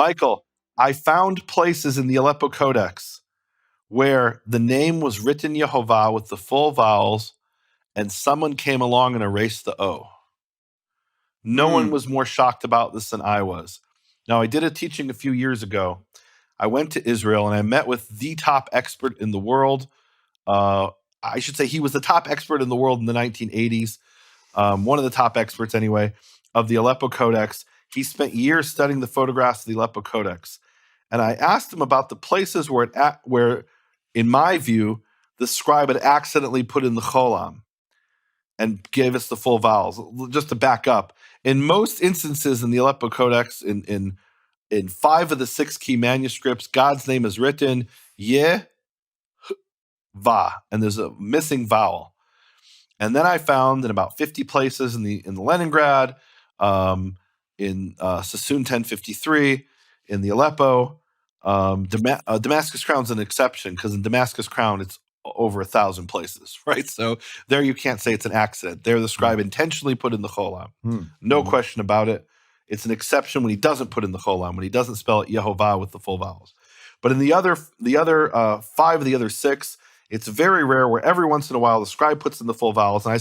Michael, I found places in the Aleppo Codex where the name was written Yehovah with the full vowels, and someone came along and erased the O. No one was more shocked about this than I was. Now, I did a teaching a few years ago. I went to Israel and I met with the top expert in the world. I should say he was the top expert in the world in the 1980s. One of the top experts, anyway, of the Aleppo Codex. He spent years studying the photographs of the Aleppo Codex. And I asked him about the places where, in my view, the scribe had accidentally put in the cholam and gave us the full vowels. Just to back up, in most instances in the Aleppo Codex, in 5 of the 6 key manuscripts, God's name is written Yeh, Va, and there's a missing vowel. And then I found in about 50 places in the Leningrad, in Sassoon 1053, in the Aleppo, Damascus Crown's an exception because in Damascus Crown it's over 1,000 places, right? So there you can't say it's an accident. There the scribe intentionally put in the cholam. No question about it. It's an exception when he doesn't put in the cholam, when he doesn't spell it Yehovah with the full vowels. But in the other 5 of the other 6, it's very rare where every once in a while the scribe puts in the full vowels. And my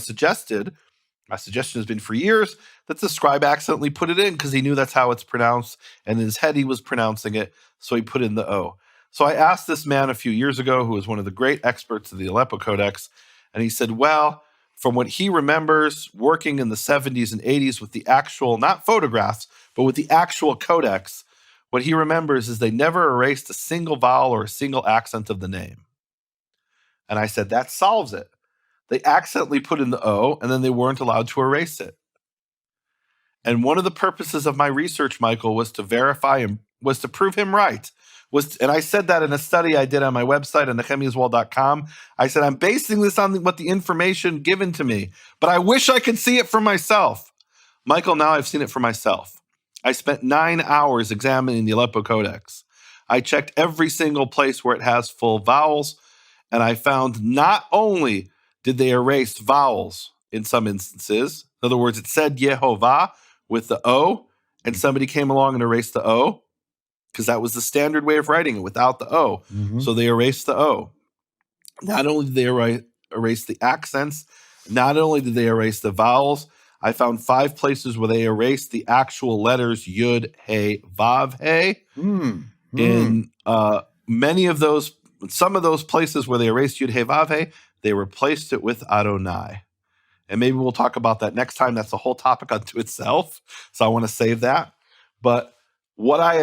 suggestion has been for years that the scribe accidentally put it in because he knew that's how it's pronounced. And in his head, he was pronouncing it. So he put in the O. So I asked this man a few years ago, who was one of the great experts of the Aleppo Codex. And he said, well, from what he remembers working in the 70s and 80s with the actual, not photographs, but with the actual codex, what he remembers is they never erased a single vowel or a single accent of the name. And I said, that solves it. They accidentally put in the O, and then they weren't allowed to erase it. And one of the purposes of my research, Michael, was to verify him, was to prove him right. And I said that in a study I did on my website on nehemiaswall.com. I said, I'm basing this on what the information given to me, but I wish I could see it for myself. Michael, now I've seen it for myself. I spent 9 hours examining the Aleppo Codex. I checked every single place where it has full vowels, and I found not only did they erase vowels in some instances, in other words, it said Yehovah with the O, and somebody came along and erased the O, because that was the standard way of writing it without the O. So they erased the O. Not only did they erase the accents, not only did they erase the vowels, I found 5 places where they erased the actual letters Yud, He, Vav, He. In many of those, some of those places where they erased Yud, He, Vav, He, they replaced it with Adonai. And maybe we'll talk about that next time. That's a whole topic unto itself. So I want to save that. But what I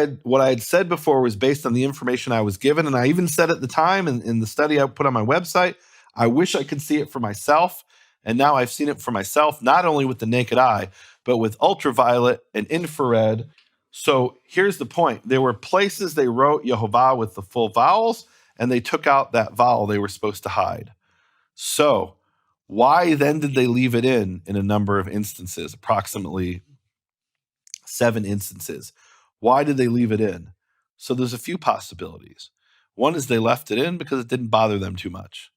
had said before was based on the information I was given. And I even said at the time in the study I put on my website, I wish I could see it for myself. And now I've seen it for myself, not only with the naked eye, but with ultraviolet and infrared. So here's the point. There were places they wrote Yehovah with the full vowels, and they took out that vowel they were supposed to hide. So why then did they leave it in a number of instances, approximately 7 instances? Why did they leave it in? So there's a few possibilities. One is they left it in because it didn't bother them too much.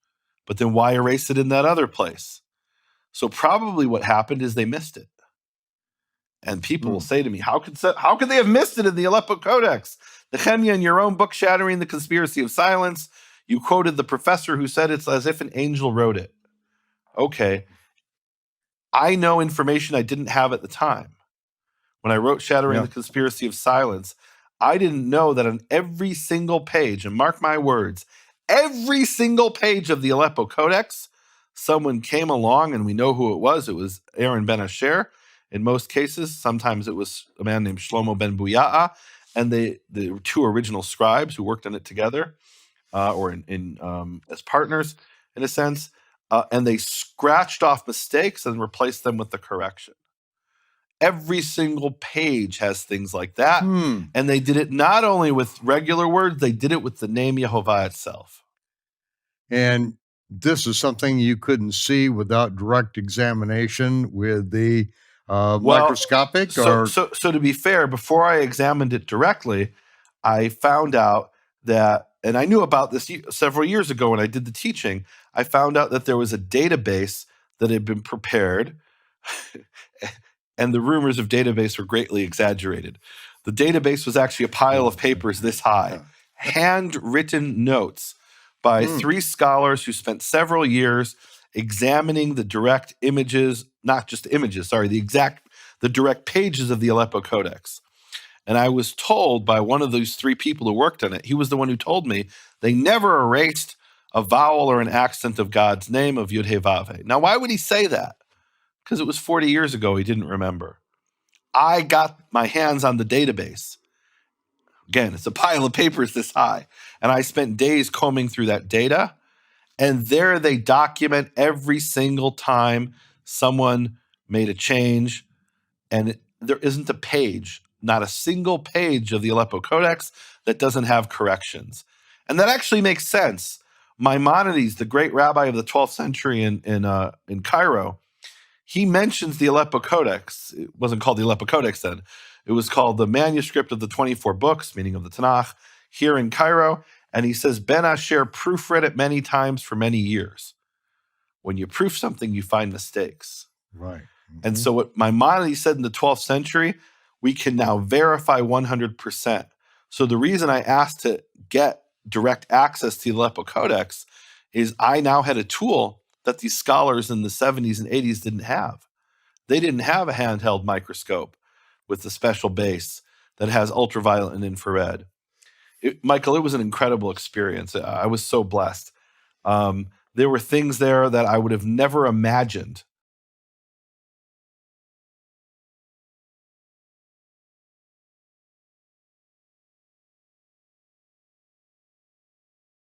But then why erase it in that other place? So probably what happened is they missed it. And people will say to me, how could they have missed it in the Aleppo Codex? Nehemia, in your own book, Shattering the Conspiracy of Silence, you quoted the professor who said it's as if an angel wrote it. Okay. I know information I didn't have at the time. When I wrote Shattering the Conspiracy of Silence, I didn't know that on every single page, and mark my words, every single page of the Aleppo Codex, someone came along, and we know who it was. It was Aaron ben Asher. In most cases, sometimes it was a man named Shlomo ben Buya'a, and the 2 original scribes who worked on it together, or as partners, in a sense, and they scratched off mistakes and replaced them with the correction. Every single page has things like that. And they did it not only with regular words, they did it with the name Yehovah itself. And this is something you couldn't see without direct examination with the microscopic? So to be fair, before I examined it directly, I found out that, and I knew about this several years ago when I did the teaching, I found out that there was a database that had been prepared and the rumors of database were greatly exaggerated. The database was actually a pile of papers this high, handwritten notes by 3 scholars who spent several years examining the direct images, not just images, sorry, the direct pages of the Aleppo Codex. And I was told by one of those 3 people who worked on it, he was the one who told me they never erased a vowel or an accent of God's name, of Yud He Vav He. Now, why would he say that? Because it was 40 years ago, he didn't remember. I got my hands on the database. Again, it's a pile of papers this high. And I spent days combing through that data. And there they document every single time someone made a change. And there isn't a page, not a single page of the Aleppo Codex that doesn't have corrections. And that actually makes sense. Maimonides, the great rabbi of the 12th century in Cairo, he mentions the Aleppo Codex. It wasn't called the Aleppo Codex then. It was called the manuscript of the 24 books, meaning of the Tanakh, here in Cairo. And he says, Ben Asher proofread it many times for many years. When you proof something, you find mistakes. Right. And so what Maimonides said in the 12th century, we can now verify 100%. So the reason I asked to get direct access to the Aleppo Codex is I now had a tool that these scholars in the 70s and 80s didn't have. They didn't have a handheld microscope with a special base that has ultraviolet and infrared. Michael, it was an incredible experience. I was so blessed. There were things there that I would have never imagined